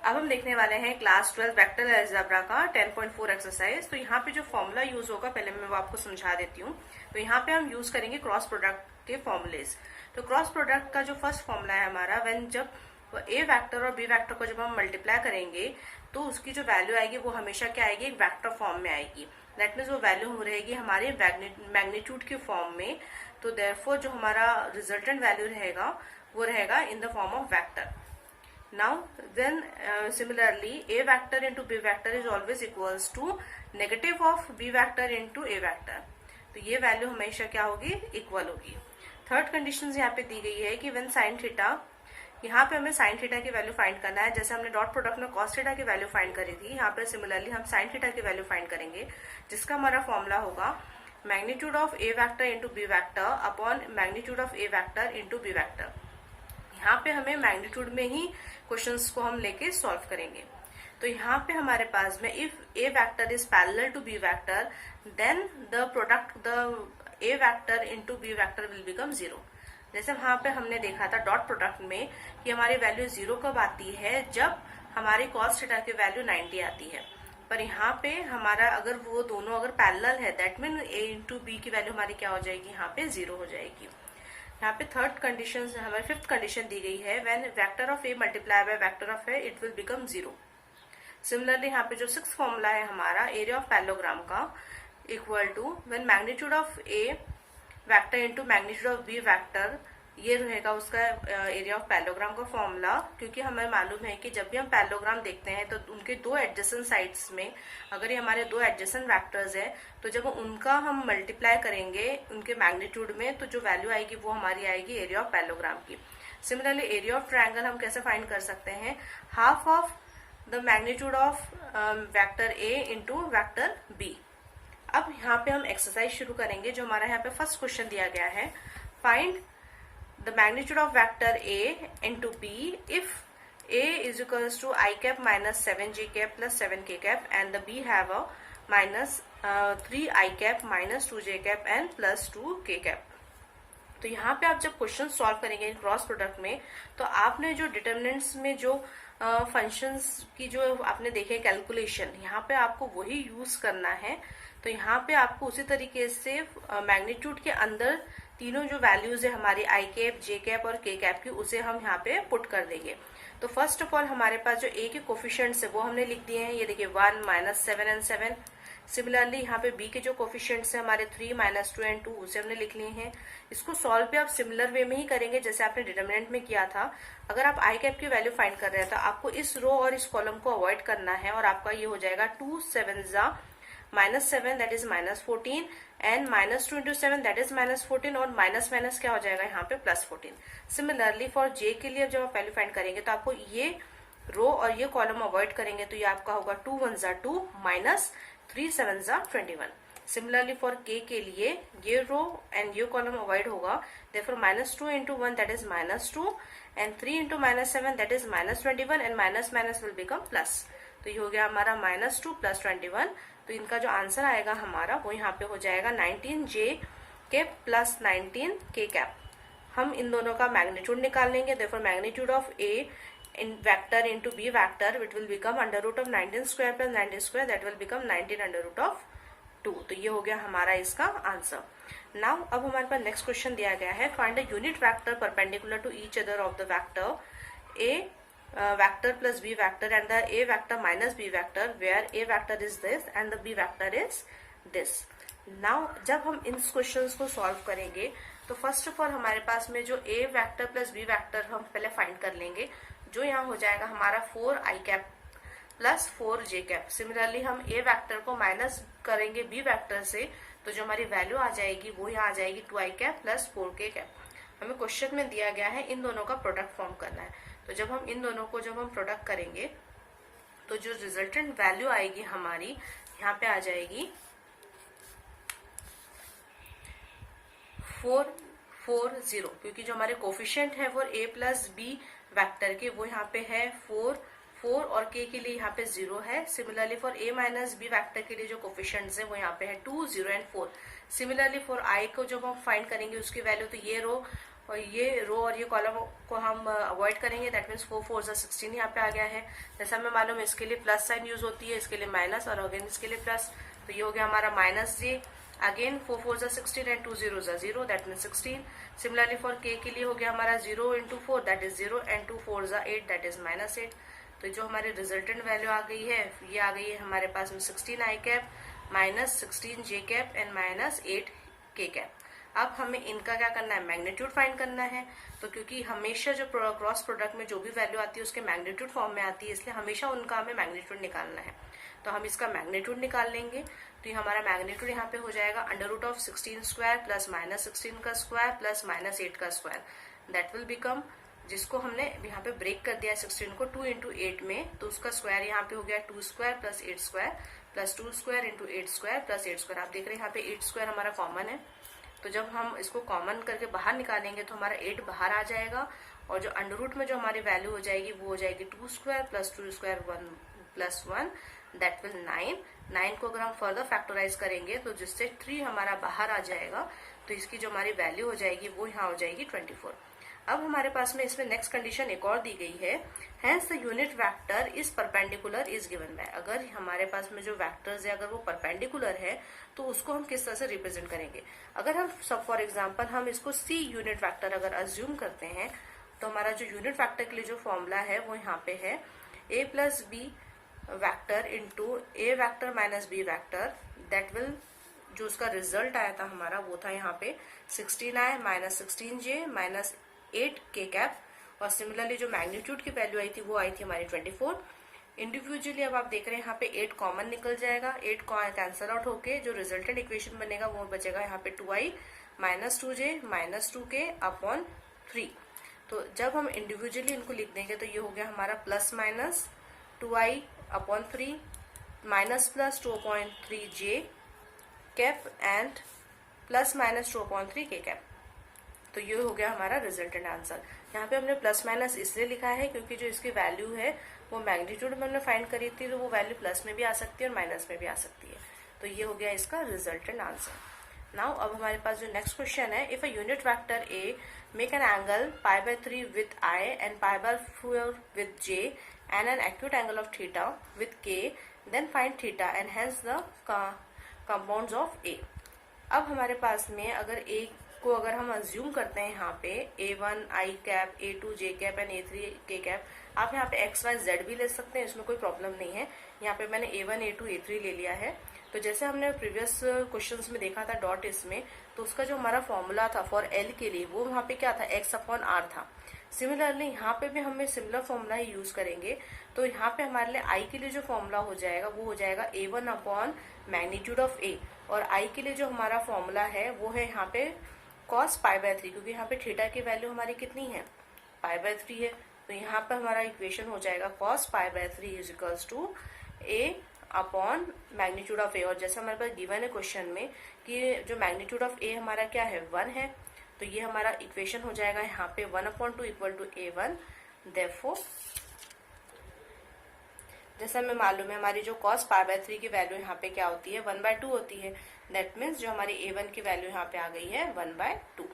अब हम देखने वाले हैं क्लास 12 वेक्टर अलजेब्रा का 10.4 एक्सरसाइज। तो यहाँ पे जो फॉर्मूला यूज होगा पहले मैं वो आपको समझा देती हूँ। तो यहाँ पे हम यूज करेंगे क्रॉस प्रोडक्ट के फॉर्मूलेज। तो क्रॉस प्रोडक्ट का जो फर्स्ट फॉर्मूला है हमारा, व्हेन जब ए वेक्टर और बी वेक्टर को जब हम मल्टीप्लाई करेंगे तो उसकी जो वैल्यू आएगी वो हमेशा क्या आएगी, एक वेक्टर फॉर्म में आएगी। दैट मीन्स वो वैल्यू रहेगी हमारे मैग्नीट्यूड के फॉर्म में। तो देयरफॉर जो हमारा रिजल्टेंट वैल्यू रहेगा वो रहेगा in the form of vector. Now then similarly a vector into b vector is always equals to negative of b vector into a vector। तो ये वैल्यू हमेशा क्या होगी, इक्वल होगी। थर्ड कंडीशन यहाँ पे दी गई है कि when sin थीटा, यहाँ पे हमें sin थीटा की वैल्यू फाइंड करना है। जैसे हमने डॉट प्रोडक्ट में cos थीटा की वैल्यू फाइंड करी थी, यहाँ पे सिमिलरली हम sin थीटा की वैल्यू फाइंड करेंगे, जिसका हमारा फॉर्मूला होगा magnitude of a vector into b vector upon magnitude of a vector into b vector. यहाँ पे हमें मैग्नीट्यूड में ही क्वेश्चंस को हम लेके सॉल्व करेंगे। तो यहाँ पे हमारे पास में if A vector is parallel to B vector then the product the A vector into B vector will become zero. जैसे वहां पे हमने देखा था डॉट प्रोडक्ट में कि हमारी वैल्यू जीरो कब आती है, जब हमारी कॉस थीटा की वैल्यू 90 आती है। पर यहाँ पे हमारा अगर वो दोनों अगर पैरेलल है that mean A into B की वैल्यू हमारी क्या हो जाएगी, यहाँ पे जीरो हो जाएगी। यहाँ पे थर्ड कंडीशन हमारी फिफ्थ कंडीशन दी गई है, when vector of a multiply by vector of a it will become zero. Similarly यहाँ पे जो सिक्स फॉर्मूला है हमारा एरिया ऑफ पैरेललोग्राम का equal to when magnitude of a vector into magnitude of b vector, ये रहेगा उसका area of parallelogram का फॉर्मूला। क्योंकि हमें मालूम है कि जब भी हम पैरेललोग्राम देखते हैं तो उनके दो एडजेसेंट साइड्स में अगर ये हमारे दो एडजेसेंट वेक्टर्स है तो जब उनका हम मल्टीप्लाई करेंगे उनके मैग्नीट्यूड में तो जो वैल्यू आएगी वो हमारी आएगी एरिया ऑफ पैरेललोग्राम की। सिमिलरली एरिया ऑफ ट्रायंगल हम कैसे फाइंड कर सकते हैं, half of the magnitude of vector a into vector b. अब यहाँ पे हम एक्सरसाइज शुरू करेंगे। जो हमारा यहाँ पे फर्स्ट क्वेश्चन दिया गया है, find the magnitude of vector A into B if A is equals to I cap minus 7j cap plus 7k cap and the B have a minus 3I cap minus 2j cap and plus 2k cap। तो यहाँ पे आप जब question solve करेंगे cross product में तो आपने जो डिटर्मिनेंट्स में जो फंक्शंस की जो आपने देखे कैलकुलेशन, यहाँ पे आपको वही यूज करना है। तो यहाँ पे आपको उसी तरीके से मैग्नीट्यूड के अंदर तीनों जो वैल्यूज है हमारी आई कैप, जे कैप और के कैप की, उसे हम यहाँ पे पुट कर देंगे। तो फर्स्ट ऑफ ऑल हमारे पास जो ए के कोफिशिएंट्स है वो हमने लिख दिए हैं, ये देखिए 1 माइनस 7 एंड 7। सिमिलरली यहाँ पे बी के जो कोफिशिएंट्स है हमारे 3 माइनस 2 एंड 2, उसे हमने लिख लिए हैं। इसको सॉल्व भी आप सिमिलर वे में ही करेंगे जैसे आपने डिटर्मिनेंट में किया था। अगर आप आई कैप की वैल्यू फाइंड कर रहे हैं तो आपको इस रो और इस कॉलम को अवॉइड करना है और आपका ये हो जाएगा 2 7 जा minus 7 that is minus 14 and minus 2 into 7 that is minus 14 और माइनस माइनस क्या हो जाएगा यहाँ पे प्लस 14। सिमिलरली फॉर जे के लिए जब आप वैल्यू फाइंड करेंगे तो आपको ये रो और ये कॉलम अवॉइड करेंगे तो ये आपका होगा 2 1 जा 2 माइनस 3 7 जा 21। सिमिलरली फॉर के लिए ये रो एंड ये कॉलम अवॉइड होगा, therefore minus 2 into 1 that is minus 2 and 3 into minus 7 that is minus 21 and minus minus will become plus. तो ये हो गया हमारा माइनस 2 प्लस 21। तो इनका जो आंसर आएगा हमारा वो यहाँ पे हो जाएगा 19j cap plus 19k cap. हम इन दोनों का मैग्नीट्यूड निकाल लेंगे, therefore magnitude of a in vector into b vector it will become under root of 19 square plus 19 square that will become 19 under root of 2। तो ये हो गया हमारा इसका आंसर। नाउ अब हमारे पास नेक्स्ट क्वेश्चन दिया गया है, find a unit vector perpendicular to each other of the vector a vector plus b vector and the a vector minus b vector where a vector is this and the b vector is this। now जब हम इन questions को solve करेंगे तो first of all हमारे पास में जो a vector plus b vector हम पहले फाइंड कर लेंगे, जो यहाँ हो जाएगा हमारा 4i cap plus 4j cap. Similarly हम a वेक्टर को माइनस करेंगे b वेक्टर से तो जो हमारी वैल्यू आ जाएगी वो यहाँ आ जाएगी 2i cap plus 4k cap. हमें क्वेश्चन में दिया गया है इन दोनों का प्रोडक्ट फॉर्म करना है। तो जब हम इन दोनों को जब हम प्रोडक्ट करेंगे तो जो रिजल्टेंट वैल्यू आएगी हमारी यहाँ पे आ जाएगी 440, क्योंकि जो हमारे कोफिशिएंट है वो a प्लस बी वैक्टर के वो यहाँ पे है 4 और k के लिए यहाँ पे 0 है। Similarly for a minus b vector के लिए जो कोफिशिएंट्स है वो यहाँ पे है 2 0 एंड 4। सिमिलरली फॉर i को जब हम फाइंड करेंगे उसकी वैल्यू, तो ये रो और ये रो और ये कॉलम को हम अवॉइड करेंगे, दैट मीन्स 4 4 16 यहाँ पे आ गया है। जैसा हमें मालूम है इसके लिए प्लस साइन यूज होती है, इसके लिए माइनस और अगेन इसके लिए प्लस, तो ये हो गया हमारा minus J. Again 4 4 16 and 2 0 0, that means 16। Similarly for के के लिए हो गया हमारा 0 × 4 that is 0 and 2 4 8 that is -8। तो जो हमारी रिजल्टेंट वैल्यू आ गई है ये आ गई है हमारे पास में 16 आई कैप -16 जे कैप एंड -8 के कैप। अब हमें इनका क्या करना है, मैग्नीट्यूड फाइंड करना है। तो क्योंकि हमेशा जो क्रॉस प्रोडक्ट में जो भी वैल्यू आती है उसके मैग्नीट्यूड फॉर्म में आती है, इसलिए हमेशा उनका हमें मैग्नीट्यूड निकालना है। तो हम इसका मैग्नीट्यूड निकाल लेंगे। तो ये हमारा मैग्नीट्यूड यहाँ पे हो जाएगा √16² प्लस -16 का स्क्वायर प्लस -8 का स्क्वायर, दैट विल बिकम, जिसको हमने यहाँ पे ब्रेक कर दिया 16 को 2 × 8 में, तो उसका स्क्वायर यहाँ पे हो गया 2² प्लस 8² प्लस 2² × 8² प्लस 8²। आप देख रहे हैं यहाँ पे 8² हमारा कॉमन है, तो जब हम इसको कॉमन करके बाहर निकालेंगे तो हमारा 8 बाहर आ जाएगा, और जो अंडर में जो हमारी वैल्यू हो जाएगी वो हो जाएगी 2² प्लस 2² 1 प्लस 1 दैट विल 9। 9 को अगर हम फर्दर फैक्टराइज करेंगे तो जिससे 3 हमारा बाहर आ जाएगा, तो इसकी जो हमारी वैल्यू हो जाएगी वो यहाँ हो जाएगी 24। अब हमारे पास में इसमें नेक्स्ट कंडीशन एक और दी गई है, hence the unit vector is perpendicular is given by. अगर हमारे पास में जो वेक्टर्स है अगर वो परपेंडिकुलर है तो उसको हम किस तरह से रिप्रेजेंट करेंगे। अगर हम सब फॉर एग्जांपल हम इसको सी यूनिट वेक्टर अगर अज्यूम करते हैं, तो हमारा जो यूनिट वेक्टर के लिए जो फॉर्मूला है वो यहाँ पे है a plus b vector into a vector minus b vector, that will, जो उसका रिजल्ट आया था हमारा वो था यहाँ पे 16i -16j -8 के कैप, और सिमिलरली जो मैग्नीट्यूड की वैल्यू आई थी वो आई थी हमारी 24। इंडिविजुअली अब आप देख रहे हैं यहाँ पे 8 कॉमन निकल जाएगा, 8 कैंसल आउट होके जो रिजल्टेंट इक्वेशन बनेगा वो बचेगा यहाँ पे 2i -2j -2k अपॉन 3। तो जब हम इंडिविजुअली इनको लिख देंगे तो ये हो गया हमारा plus minus 2i upon 3 minus plus 2.3j cap and plus minus 2.3 के कैप। तो ये हो गया हमारा रिजल्टेंट आंसर। यहाँ पे हमने प्लस माइनस इसलिए लिखा है क्योंकि जो इसकी वैल्यू है वो मैग्नीट्यूड में हमने फाइंड करी थी, तो वो वैल्यू प्लस में भी आ सकती है और माइनस में भी आ सकती है। तो ये हो गया इसका रिजल्टेंट आंसर। नाउ अब हमारे पास जो नेक्स्ट क्वेश्चन है, if a unit vector A make an angle π/3 with i and π/4 with j and an acute angle of theta with k, then find theta and hence the compounds of A. अब हमारे पास में अगर ए को अगर हम assume करते हैं यहाँ पे a1 i cap, a2 j cap and a3 k cap, आप यहाँ पे x y z भी ले सकते हैं, इसमें कोई प्रॉब्लम नहीं है। यहाँ पे मैंने a1 a2 a3 ले लिया है। तो जैसे हमने प्रीवियस क्वेश्चंस में देखा था डॉट इसमें, तो उसका जो हमारा फॉर्मूला था फॉर l के लिए वो वहाँ पे क्या था, x/r था। सिमिलरली यहाँ पे भी हमें सिमिलर फॉर्मूला ही यूज करेंगे। तो यहाँ पे हमारे लिए i के लिए जो फॉर्मूला हो जाएगा वो हो जाएगा a1 upon magnitude of a, और i के लिए जो हमारा फॉर्मूला है वो है यहाँ पे cos π/3, क्योंकि यहाँ पे थीटा की वैल्यू हमारी कितनी है, π/3 है। तो यहाँ पे हमारा इक्वेशन हो जाएगा cos π/3 is equals to a upon magnitude of a, और जैसा हमारे पास गिवन है क्वेश्चन में कि जो मैग्नीट्यूड ऑफ a हमारा क्या है 1 है, तो ये हमारा इक्वेशन हो जाएगा यहाँ पे 1/2 इक्वल टू a1। देयरफॉर जैसा हमें मालूम है हमारी जो cos π/3 की वैल्यू यहाँ पे क्या होती है 1/2 होती है, दैट मीन्स जो हमारी a1 की वैल्यू यहाँ पे आ गई है 1/2।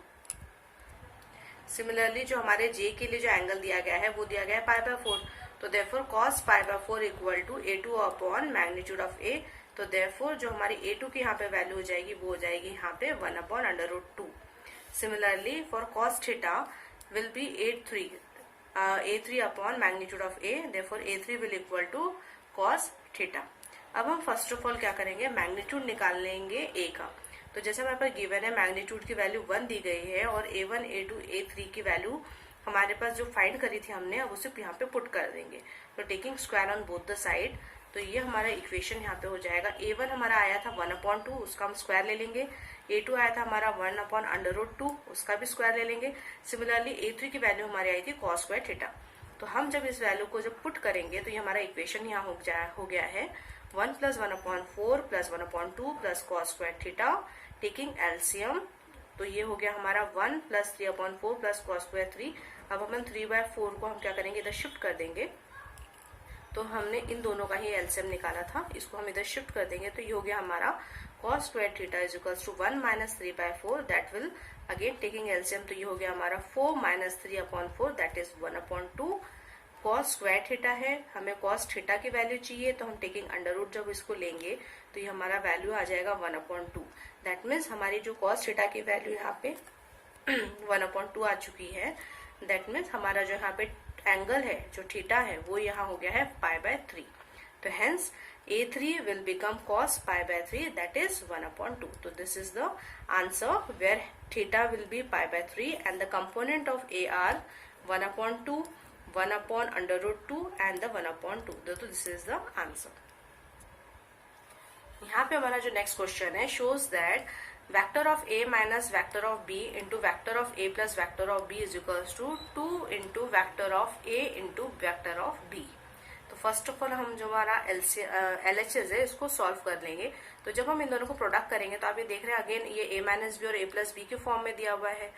सिमिलरली जो हमारे j के लिए जो एंगल दिया गया है वो दिया गया है π/4, तो therefore cos π/4 equal to a2 upon magnitude of a। तो देयरफॉर जो हमारी a2 की यहाँ पे वैल्यू हो जाएगी वो हो जाएगी यहाँ पे 1/√2। Similarly for cos theta will be a3 upon magnitude of a, therefore a3 will equal to cos theta. अब हम फर्स्ट ऑफ ऑल क्या करेंगे, मैग्नीट्यूड निकाल लेंगे a का। तो जैसे हमारे पास गिवन है मैग्नीट्यूड की वैल्यू 1 दी गई है और a1 a2 a3 की वैल्यू हमारे पास जो फाइंड करी थी हमने अब उसे यहाँ पे पुट कर देंगे। तो taking square on both the side, तो ये हमारा इक्वेशन यहाँ पे हो जाएगा। a1 हमारा आया था 1/2, उसका हम स्क्वायर ले लेंगे। a2 आया था हमारा 1/√2, उसका भी स्क्वायर ले लेंगे। सिमिलरली a3 की वैल्यू हमारी आई थी cos स्क्वायर थीटा। तो हम जब इस वैल्यू को जब पुट करेंगे तो ये हमारा इक्वेशन यहाँ हो गया है 1 + 1/4 + 1/2 + cos square theta taking LCM. तो ये हो गया हमारा 1 + 3/4 + cos स्क्वायर 3। अब हम 3/4 को हम क्या करेंगे इधर शिफ्ट कर देंगे। तो हमने इन दोनों का ही एलसीएम निकाला था, इसको हम इधर शिफ्ट कर देंगे। तो ये हो गया हमारा cos square theta is equals to 1 minus 3 by 4, that will again taking LCM, तो ये हो गया हमारा 4 minus 3 upon 4, that is 1 upon 2. cos square theta है, हमें cos थीटा की वैल्यू चाहिए, तो हम टेकिंग अंडर रूट जब इसको लेंगे तो ये हमारा वैल्यू आ जाएगा 1 upon 2. दैट मीन्स हमारी जो cos थीटा की वैल्यू यहाँ पे 1 upon 2 आ चुकी है. दैट मीन्स हमारा जो यहाँ पे एंगल है, जो थीटा है, वो यहाँ हो गया है पाई बाय 3. तो hence A3 will become cos pi by 3, that is 1 upon 2. So this is the answer where theta will be pi by 3 and the component of A are 1 upon 2, 1 upon under root 2 and the 1 upon 2. So this is the answer. यहाँ पे हमारा जो next question है shows that vector of A minus vector of B into vector of A plus vector of B is equals to 2 into vector of A into vector of B. तो first of all हम जो हमारा LHS है इसको solve कर लेंगे. तो जब हम इन दोनों को प्रोडक्ट करेंगे तो आप ये देख रहे हैं अगेन ये A माइनस बी और A प्लस बी के फॉर्म में दिया हुआ है.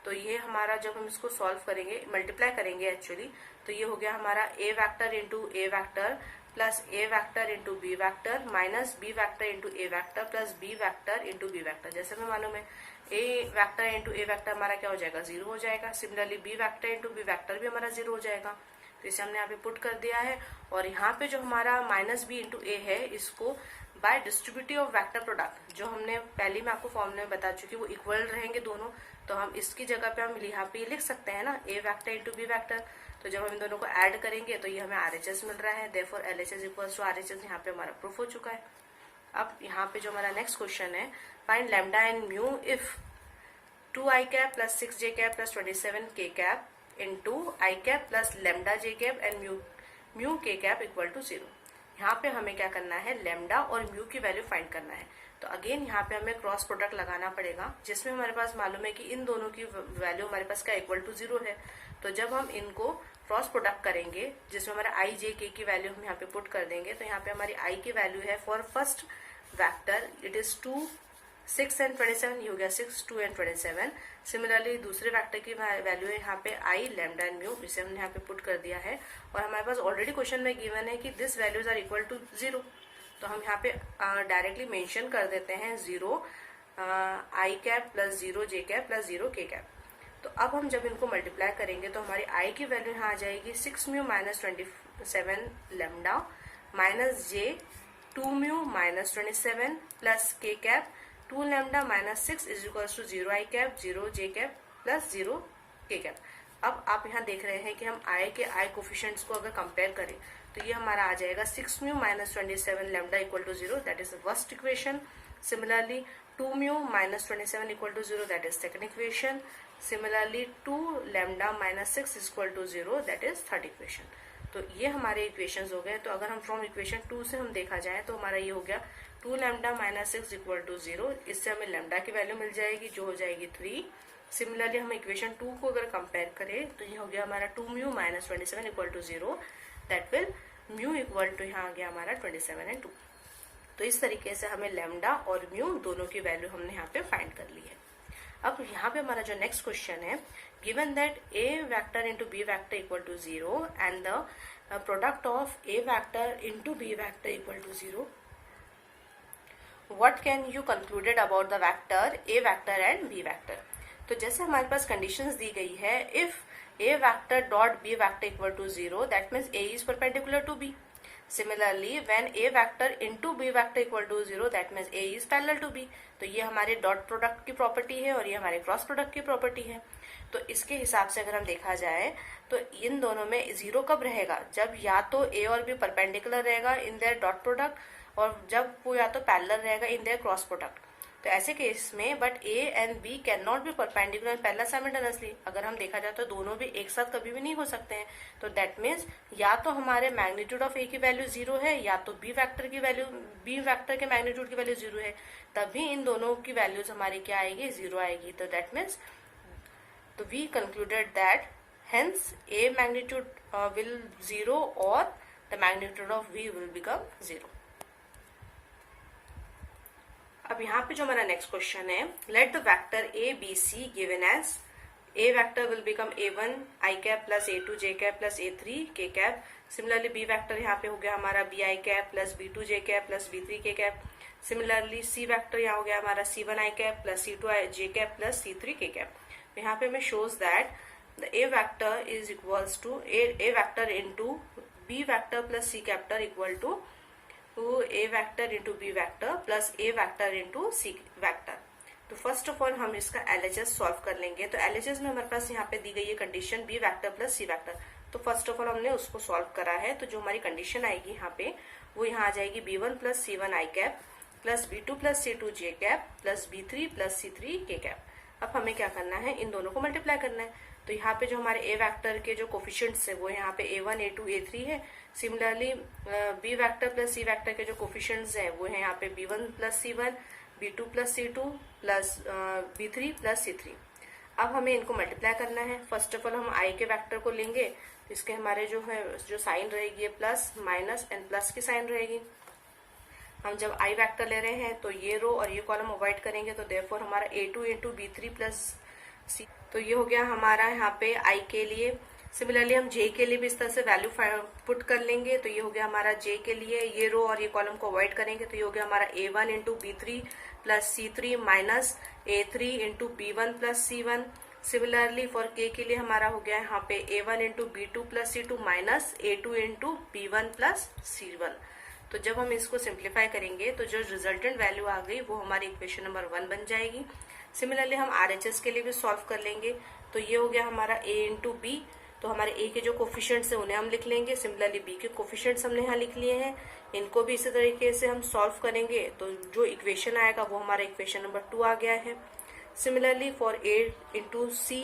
तो ये हमारा जब हम इसको सॉल्व करेंगे, मल्टीप्लाई करेंगे एक्चुअली, तो ये हो गया हमारा A vector into A vector plus A vector into B vector minus B vector into A vector plus B vector into B vector. जैसे हमें मालूम है A vector into A vector हमारा क्या हो जाएगा, 0 हो जाएगा. Similarly B vector into B vector भी हमारा 0 हो जाएगा. तो इसे हमने यहाँ पे पुट कर दिया है. और यहाँ पे जो हमारा माइनस बी इंटू ए है, इसको bye distributive of vector product, जो हमने पहले मैं आपको फॉर्मूले में बता चुकी, वो इक्वल रहेंगे दोनों. तो हम इसकी जगह पे हम यहाँ पे लिख सकते हैं ना ए वैक्टर इंटू बी वैक्टर. तो जब हम इन दोनों को ऐड करेंगे तो ये हमें RHS मिल रहा है. Therefore LHS equals to RHS यहाँ पे हमारा प्रूफ हो चुका है. अब यहाँ पे जो हमारा नेक्स्ट क्वेश्चन है, find lambda and mu if 2i cap plus 6j cap plus 27k cap into i cap plus lambda j cap and mu k cap equal to 0. यहाँ पे हमें क्या करना है, लेमडा और म्यू की वैल्यू फाइंड करना है. तो अगेन यहाँ पे हमें क्रॉस प्रोडक्ट लगाना पड़ेगा, जिसमें हमारे पास मालूम है कि इन दोनों की वैल्यू हमारे पास क्या इक्वल टू 0 है. तो जब हम इनको क्रॉस प्रोडक्ट करेंगे, जिसमें हमारा i j k की वैल्यू हम यहाँ पे पुट कर देंगे, तो यहाँ पे हमारी i की वैल्यू है for first vector it is 2, 6 and 27, ये हो गया 6, 2 एंड 27. सिमिलरली दूसरे वेक्टर की वैल्यू है यहाँ पे आई, लैम्डा एंड म्यू, इसे हमने यहाँ पे पुट कर दिया है. और हमारे पास ऑलरेडी क्वेश्चन में गिवन है कि this values are equal to 0. तो हम यहाँ पे डायरेक्टली मेंशन कर देते हैं 0 i cap plus 0 j cap plus 0 k cap. तो अब हम जब इनको मल्टीप्लाई करेंगे तो हमारी आई की वैल्यू यहाँ आ जाएगी 6 mu minus 27 lambda minus j 2 mu minus 27 plus k cap 2 lambda minus 6 is equals to 0 i cap 0 j cap plus 0 k cap. अब आप यहाँ देख रहे हैं कि हम आई के आई कोफिशिएंट्स को अगर कंपेयर करें तो ये हमारा आ जाएगा 6 mu minus 27 lambda equal to 0, that is the first equation. Similarly 2 mu minus 27 equal to 0, that is second equation. Similarly 2 lambda minus 6 equal to 0, that is third equation. तो ये हमारे इक्वेशंस हो गए. तो अगर हम फ्रॉम इक्वेशन 2 से हम देखा जाए तो हमारा ये हो गया 2 लैम्डा माइनस 6 इक्वल टू 0. इससे हमें लैम्डा की वैल्यू मिल जाएगी जो हो जाएगी 3. सिमिलरली हम इक्वेशन 2 को अगर कंपेयर करें तो ये हो गया हमारा 2 mu minus 27 equal to 0, that will mu equal to यहाँ आ गया हमारा 27 एंड 2. तो इस तरीके से हमें लैम्डा और म्यू दोनों की वैल्यू हमने यहाँ पे फाइंड कर ली है. अब यहाँ पे हमारा जो नेक्स्ट क्वेश्चन है, given that a vector into b vector equal to 0 and the product of a vector into b vector equal to 0, what can you concluded about the vector a vector and b vector. तो जैसे हमारे पास conditions दी गई है, if a vector dot b vector equal to 0, that means a is perpendicular to b. Similarly, when a vector into b vector equal to 0, that means a is parallel to b. तो ये हमारे dot product की property है और ये हमारे cross product की property है. तो इसके हिसाब से अगर हम देखा जाए तो इन दोनों में 0 कब रहेगा, जब या तो a और b परपेंडिकुलर रहेगा इन देयर डॉट प्रोडक्ट, और जब वो या तो पैरेलल रहेगा इन देयर क्रॉस प्रोडक्ट. तो ऐसे केस में but a and b can not be perpendicular parallel simultaneously. अगर हम देखा जाए तो दोनों भी एक साथ कभी भी नहीं हो सकते हैं. तो दैट मीन्स या तो हमारे मैग्नीट्यूड ऑफ ए की वैल्यू 0 है या तो बी वेक्टर की वैल्यू, बी वेक्टर के मैग्नीट्यूड की वैल्यू 0 है, तभी इन दोनों की वैल्यूज हमारी क्या आएगी, 0 आएगी. तो दैट मीन्स तो we concluded that hence a magnitude will 0 और the magnitude of v will become 0. अब यहाँ पे जो हमारा नेक्स्ट क्वेश्चन है, let the vector a b c given as a vector will become a1 i cap plus a2 j cap plus a3 k cap. Similarly b vector यहाँ पे हो गया हमारा b i cap plus b2 j cap plus b3 k cap. Similarly C vector यहाँ हो गया हमारा C1 i cap plus C2 j cap plus C3 k cap. तो यहाँ पे हमें shows that the A vector is equals to A vector into B vector plus C vector equal to A vector into B vector plus A vector into C vector. तो first of all हम इसका LHS solve कर लेंगे। तो LHS में हमारे पास यहाँ पे दी गई है condition B vector plus C vector. तो फर्स्ट ऑफ ऑल हमने उसको सॉल्व करा है। तो जो हमारी कंडीशन आएगी यहाँ पे वो यहाँ आ जाएगी B1 plus C1 i cap plus B2 plus C2 j cap plus B3 plus C3 k cap. अब हमें क्या करना है, इन दोनों को मल्टीप्लाई करना है। तो यहाँ पे जो हमारे A वैक्टर के जो कोफिशिएंट्स है वो यहाँ पे A1 A2 A3 है। सिमिलरली B vector plus C vector के जो कोफिशिएंट्स है वो है यहाँ पे B1 plus C1 B2 plus C2 plus B3 plus C3। अब हमें इनको मल्टीप्लाई करना है। फर्स्ट ऑफ ऑल हम I के वैक्टर को लेंगे, इसके हमारे जो है जो साइन रहेगी प्लस माइनस एंड प्लस की साइन रहेगी। हम जब I वैक्टर ले रहे हैं तो ये रो और ये कॉलम अवॉइड करेंगे, तो देयरफॉर हमारा A2 into B3 plus C। तो ये हो गया हमारा यहाँ पे I के लिए। सिमिलरली हम J के लिए भी इस तरह से वैल्यू पुट कर लेंगे। तो ये हो गया हमारा J के लिए, ये रो और ये कॉलम को अवॉइड करेंगे तो ये हो गया हमारा A1 into B3 plus C3 minus A3 into B1 plus C1। Similarly for K के लिए हमारा हो गया यहाँ पे A1 into B2 plus C2 minus A2 into B1 plus C1। तो जब हम इसको सिंप्लीफाई करेंगे तो जो रिजल्टेंट वैल्यू आ गई वो हमारी इक्वेशन नंबर 1 बन जाएगी। सिमिलरली हम RHS के लिए भी सॉल्व कर लेंगे। तो ये हो गया हमारा A इंटू B। तो हमारे A के जो कोफिशिएंट्स है उन्हें हम लिख लेंगे। सिमिलरली B के कोफिशिएंट्स हमने यहाँ लिख लिए हैं, इनको भी इसी तरीके से हम सॉल्व करेंगे। तो जो इक्वेशन आएगा वो हमारा इक्वेशन नंबर 2 आ गया है। Similarly for A into C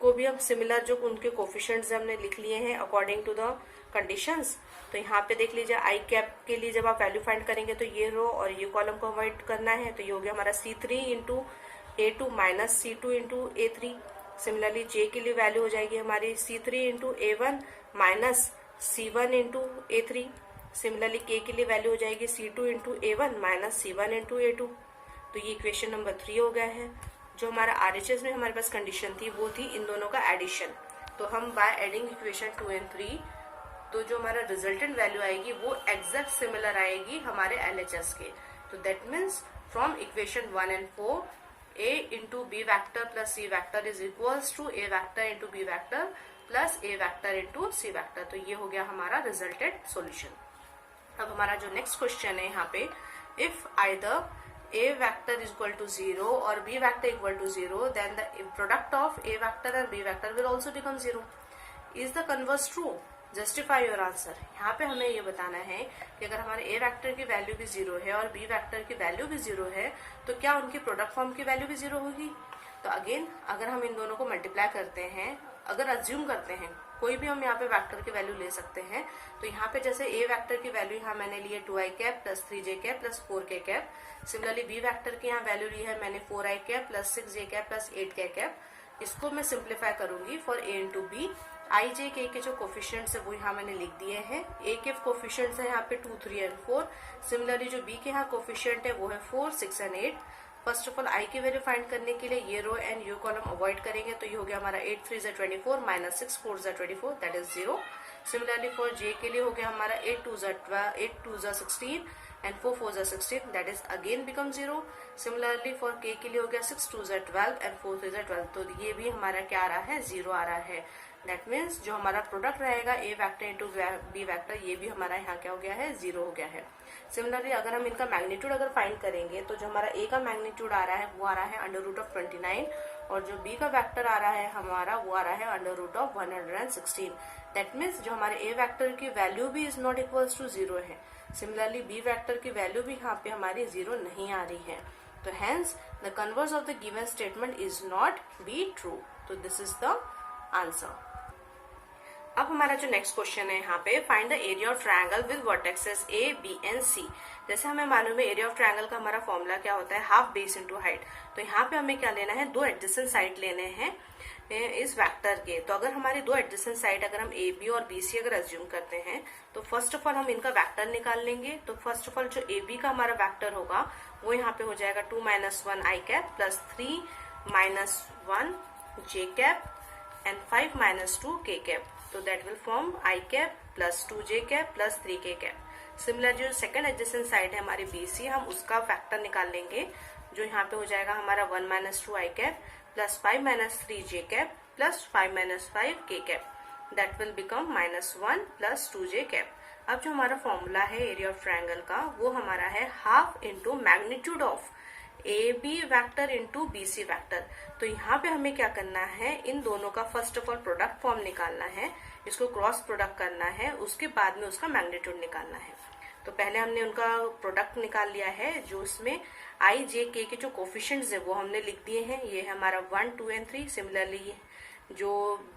को भी हम सिमिलर जो उनके कोफिशिएंट्स हमने लिख लिए हैं अकॉर्डिंग टू द कंडीशंस। तो यहाँ पे देख लीजिए I कैप के लिए जब आप वैल्यू फाइंड करेंगे तो ये रो और ये कॉलम को अवॉइड करना है। तो ये हो गया हमारा C3 into A2 minus C2 into A3। Similarly J के लिए वैल्यू हो जाएगी हमारी C3 into A1 minus C1 into A3। Similarly K के लिए वैल्यू हो जाएगी C2 into A1 minus C1 into A2। तो ये इक्वेशन नंबर 3 हो गया है। जो हमारा RHS में हमारे पास कंडीशन थी वो थी इन दोनों का एडिशन। तो हम बाय एडिंग इक्वेशन 2 एंड 3 तो जो हमारा रिजल्टेंट वैल्यू आएगी वो एग्जैक्ट सिमिलर आएगी हमारे LHS के। तो that means from equation 1 and 4 A into B vector plus C vector is equals to A vector into B vector plus A vector into C vector. तो ये हो गया हमारा रिजल्टेंट सॉल्यूशन। अब हमारा जो नेक्स्ट क्वेश्चन है यहाँ पे, if either A vector is equal to 0 or B vector equal to 0, then the product of A vector and B vector will also become 0. Is the converse true? Justify your answer. यहाँ पे हमें ये बताना है कि अगर हमारे A vector की वैल्यू भी 0 है और B वेक्टर की वैल्यू भी 0 है तो क्या उनकी प्रोडक्ट फॉर्म की वैल्यू भी 0 होगी। तो अगेन अगर हम इन दोनों को मल्टीप्लाई करते हैं, अगर अज्यूम करते हैं कोई भी हम यहाँ पे वेक्टर की वैल्यू ले सकते हैं। तो यहाँ पे जैसे A वेक्टर की वैल्यू यहाँ मैंने ली है 2i cap plus 3j cap plus 4k cap. Similarly B vector की यहाँ वैल्यू ली है मैंने 4i cap plus 6j cap plus 8k cap. इसको मैं सिंप्लीफाई करूंगी for A into B। I J K के जो कोफिशिएंट्स है वो यहाँ मैंने लिख दिए हैं। A के कोफिशिएंट्स है यहाँ पे 2, 3 एंड 4। सिमिलरली जो B के यहाँ कोफिशिएंट है वो है 4, 6 and 8। First of all I की वैल्यू फाइंड करने के लिए ये रो एंड ये कॉलम अवॉइड करेंगे। तो ये हो गया हमारा 8 3 24 minus 6 4 24 that is 0। Similarly for J के लिए हो गया हमारा 8 2 16 and 4 4 16 that is again become 0। Similarly for K के लिए हो गया 6 2 12 एंड 4 3 12। तो ये भी हमारा क्या आ रहा है, 0 आ रहा है। दैट मीन्स जो हमारा प्रोडक्ट रहेगा A vector into B vector ये भी हमारा यहाँ क्या हो गया है, 0 हो गया है। सिमिलरली अगर हम इनका मैग्नीट्यूड अगर फाइंड करेंगे तो जो हमारा A का मैग्नीट्यूड आ रहा है वो आ रहा है अंडर रूट ऑफ 29 और जो B का वेक्टर आ रहा है हमारा वो आ रहा है under root of 116। That means जो हमारे A वेक्टर की वैल्यू भी इज नॉट इक्वल्स टू 0 है। सिमिलरली B वेक्टर की वैल्यू भी यहाँ पे हमारी 0 नहीं आ रही है। तो hence the converse of the given statement is not be true. तो दिस इज द आंसर। अब हमारा जो नेक्स्ट क्वेश्चन है यहाँ पे, find the area of triangle with vertexes A, B and C। जैसे हमें मालूम है एरिया ऑफ ट्रायंगल का हमारा फॉर्मूला क्या होता है, हाफ बेस इनटू हाइट। तो यहाँ पे हमें क्या लेना है, 2 एडजेसेंट साइड लेने हैं इस वेक्टर के। तो अगर हमारी 2 एडजेसेंट साइड अगर हम A, B और B, C अगर अज्यूम करते हैं तो फर्स्ट ऑफ ऑल हम इनका वेक्टर निकाल लेंगे। तो फर्स्ट ऑफ ऑल जो A, B का हमारा वेक्टर होगा वो यहाँ पे हो जाएगा 2 - 1 i cap plus 3 - 1 j cap and 5 - 2 k cap. तो that will form i cap plus 2j cap plus 3k cap. Similar जो सेकंड एडजेसेंट साइड है हमारी BC, हम उसका फैक्टर निकाल लेंगे, जो यहाँ पे हो जाएगा हमारा 1 माइनस 2 आई कैप प्लस 5 माइनस 3 जे कैप प्लस 5 माइनस 5 के cap, that will become -1 plus 2 J cap. अब जो हमारा फॉर्मूला है एरिया ऑफ ट्रायंगल का, वो हमारा है half into magnitude of AB vector into BC vector. तो यहाँ पे हमें क्या करना है, इन दोनों का first of all product form निकालना है, इसको क्रॉस प्रोडक्ट करना है, उसके बाद में उसका मैग्नीट्यूड निकालना है। तो पहले हमने उनका प्रोडक्ट निकाल लिया है, जो इसमें I, J, K के जो कोफिशिएंट्स है वो हमने लिख दिए हैं। ये है हमारा 1, 2 एंड 3। सिमिलरली जो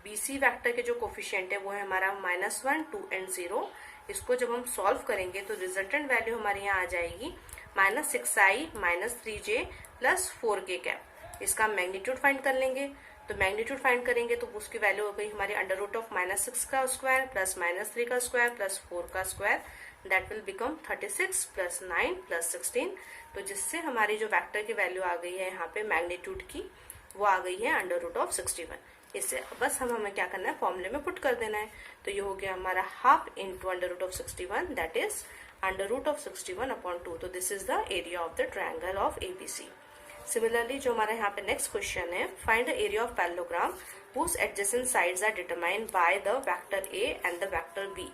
BC वेक्टर के जो कोफिशिएंट है वो है हमारा -1, 2 एंड 0। इसको जब हम सॉल्व करेंगे तो रिजल्टेंट वैल्यू हमारे यहाँ आ जाएगी -6i minus 3j plus 4k cap. इसका मैग्नीट्यूड फाइंड कर लेंगे, तो मैग्नीट्यूड फाइंड करेंगे तो उसकी वैल्यू हो गई हमारी √(-6) का स्क्वायर प्लस -3 का स्क्वायर प्लस 4 का square, that will become 36 plus 9 plus 16। तो जिससे हमारी जो वेक्टर की वैल्यू आ गई है यहाँ पे मैग्नीट्यूड की, वो आ गई है √61। इससे बस हमें क्या करना है, फॉर्मूले में पुट कर देना है। तो ये हो गया हमारा हाफ इंटू √61, दैट इज √61/2। तो this is the area of the triangle of ABC। Similarly जो हमारा यहाँ पे नेक्स्ट क्वेश्चन है, find the area of parallelogram whose adjacent sides are determined by the vector A and the vector B।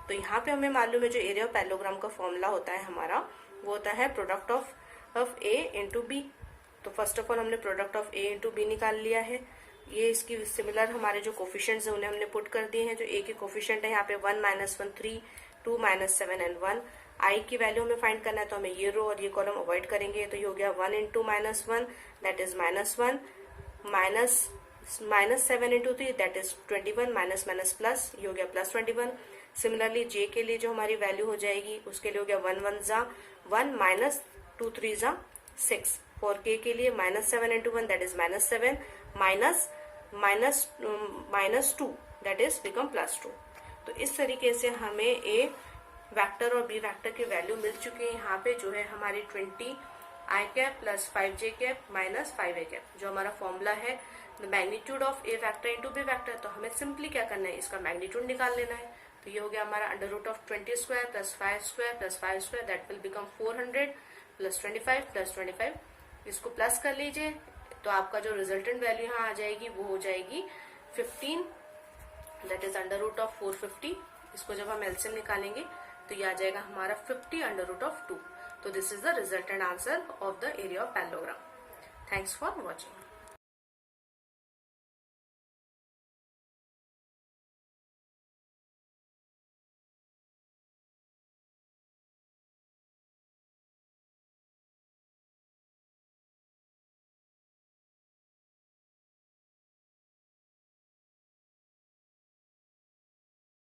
तो यहाँ पे हमें मालूम है जो एरिया ऑफ पैरेललोग्राम का फॉर्मूला होता है हमारा, वो होता है product of A into B। तो फर्स्ट ऑफ ऑल हमने product of A into B निकाल लिया है। ये इसकी सिमिलर हमारे जो कोफिशिएंट्स है उन्हें हमने पुट कर दिए हैं। जो A के कोफिशिएंट है यहाँ पे 1, -1, 3, 2, -7 एंड 1। I की वैल्यू हमें फाइंड करना है, तो हमें ये रो और ये कॉलम अवॉइड करेंगे। तो ये हो गया 1 into -1, that is -1, -7 into 3, that is 21, minus minus plus, ये हो गया +21। सिमिलरली J के लिए जो हमारी वैल्यू हो जाएगी, उसके लिए हो गया 1 1 जा 1 माइनस 2 3 जा 6। फॉर K के लिए -7 into 1, that is -7, -2, that is become +2। तो इस तरीके से हमें A वेक्टर और B वेक्टर की वैल्यू मिल चुकी है। यहाँ पे जो है हमारी 20i cap plus 5j cap minus 5a cap, जो हमारा फॉर्मूला है magnitude of A vector into B vector. तो हमें सिंपली क्या करना है, इसका मैग्नीट्यूड निकाल लेना है। तो ये हो गया हमारा √20² plus 5² plus 5², that will become 400 plus 25 plus 25। इसको प्लस कर लीजिए, तो आपका जो रिजल्टेंट वैल्यू यहाँ आ जाएगी वो हो जाएगी 15, दैट इज √450। इसको जब हम एलसीएम निकालेंगे तो ये आ जाएगा हमारा 50 √2। तो this is the resultant answer of the area of parallelogram. Thanks for watching.